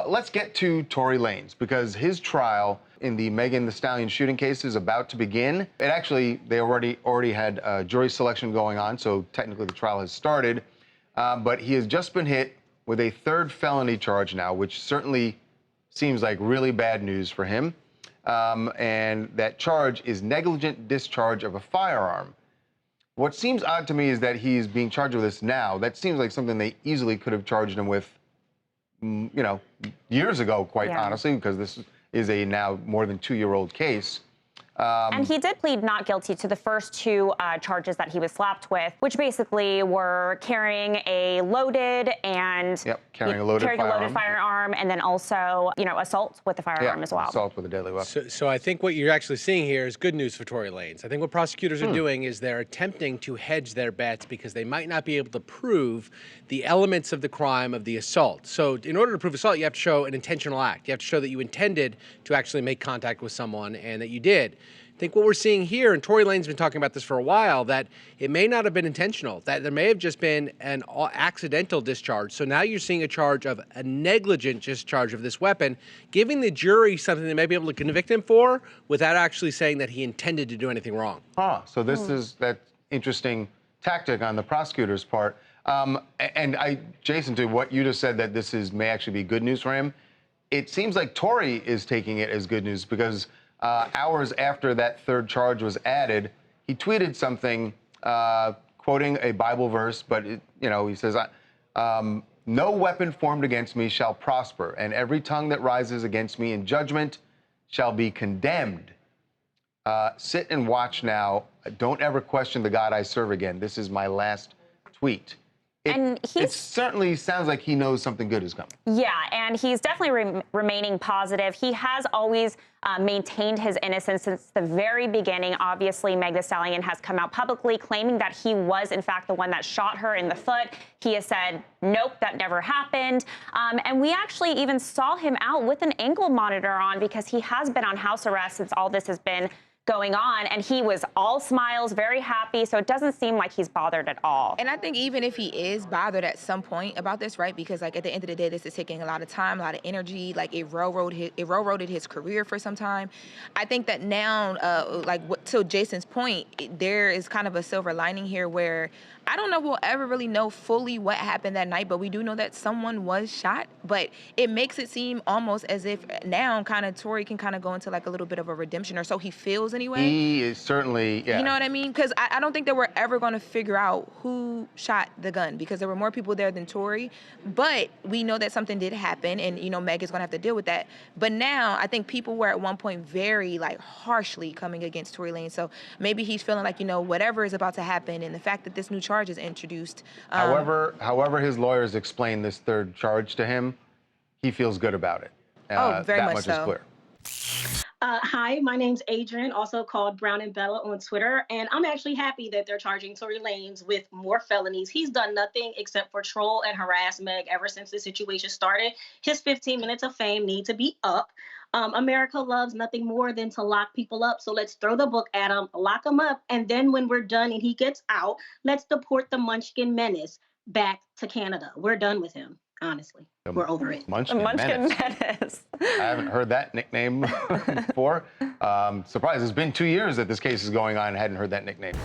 Let's get to Tory Lanez, because his trial in the Megan Thee Stallion shooting case is about to begin. They already had jury selection going on, so technically the trial has started. But he has just been hit with a third felony charge now, which certainly seems like really bad news for him. And that charge is negligent discharge of a firearm. What seems odd to me is that he's being charged with this now. That seems like something they easily could have charged him with, years ago, quite honestly, because this is a now more than 2-year-old case. And he did plead not guilty to the first two charges that he was slapped with, which basically were carrying a loaded and carrying a loaded firearm, and then also, assault with the firearm as well. Assault with a deadly weapon. So I think what you're actually seeing here is good news for Tory Lanez. I think what prosecutors are doing is they're attempting to hedge their bets because they might not be able to prove the elements of the crime of the assault. So in order to prove assault, you have to show an intentional act. You have to show that you intended to actually make contact with someone and that you did. I think what we're seeing here, and Tory Lanez has been talking about this for a while, that it may not have been intentional, that there may have just been an accidental discharge. So now you're seeing a charge of a negligent discharge of this weapon, giving the jury something they may be able to convict him for without actually saying that he intended to do anything wrong. So this is that interesting tactic on the prosecutor's part. Jason, to what you just said, that this may actually be good news for him, it seems like Tory is taking it as good news, because hours after that third charge was added, he tweeted something quoting a Bible verse, but he says, "No weapon formed against me shall prosper, and every tongue that rises against me in judgment shall be condemned. Sit and watch now. Don't ever question the God I serve again. This is my last tweet." It certainly sounds like he knows something good is coming. Yeah, and he's definitely remaining positive. He has always maintained his innocence since the very beginning. Obviously, Megan Thee Stallion has come out publicly claiming that he was, in fact, the one that shot her in the foot. He has said, nope, that never happened. And we actually even saw him out with an ankle monitor on, because he has been on house arrest since all this has been going on, and he was all smiles, very happy, so it doesn't seem like he's bothered at all. And I think even if he is bothered at some point about this, right, because like at the end of the day, this is taking a lot of time, a lot of energy, like it railroaded his career for some time. I think that now, to Jason's point, there is kind of a silver lining here where I don't know if we'll ever really know fully what happened that night, but we do know that someone was shot. But it makes it seem almost as if now kind of Tory can kind of go into like a little bit of a redemption, or so he feels anyway. He is certainly, You know what I mean? Because I don't think that we're ever going to figure out who shot the gun, because there were more people there than Tory. But we know that something did happen, and, Megan's going to have to deal with that. But now I think people were at one point very harshly coming against Tory Lanez. So maybe he's feeling like, whatever is about to happen, and the fact that this new charge is introduced. However his lawyers explain this third charge to him, he feels good about it. Very that much much so. is clear. Hi, my name's Adrian, also called Brown and Bella on Twitter, and I'm actually happy that they're charging Tory Lanez with more felonies. He's done nothing except for troll and harass Meg ever since the situation started. His 15 minutes of fame need to be up. America loves nothing more than to lock people up, so let's throw the book at him, lock him up, and then when we're done and he gets out, let's deport the Munchkin Menace back to Canada. We're done with him. Honestly, we're over it. Munchkin Menace. I haven't heard that nickname before. Surprised. It's been 2 years that this case is going on and hadn't heard that nickname.